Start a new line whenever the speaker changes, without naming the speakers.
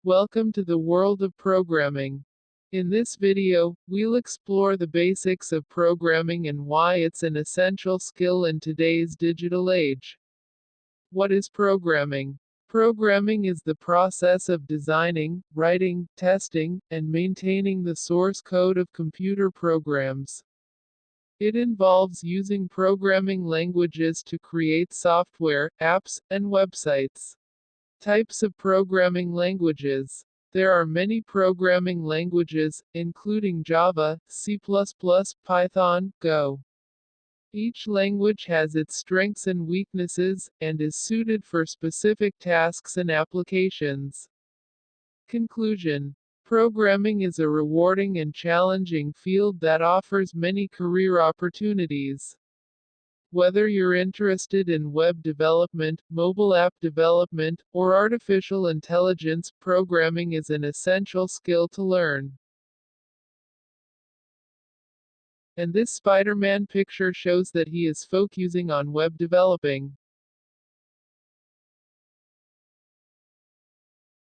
Welcome to the world of programming. In this video, we'll explore the basics of programming and why it's an essential skill in today's digital age. What is programming? Programming is the process of designing, writing, testing, and maintaining the source code of computer programs. It involves using programming languages to create software, apps, and websites. Types of programming languages. There are many programming languages, including Java, C++, Python, Go. Each language has its strengths and weaknesses, and is suited for specific tasks and applications. Conclusion. Programming is a rewarding and challenging field that offers many career opportunities. Whether you're interested in web development, mobile app development, or artificial intelligence, programming is an essential skill to learn. And this Spider-Man picture shows that he is focusing on web developing.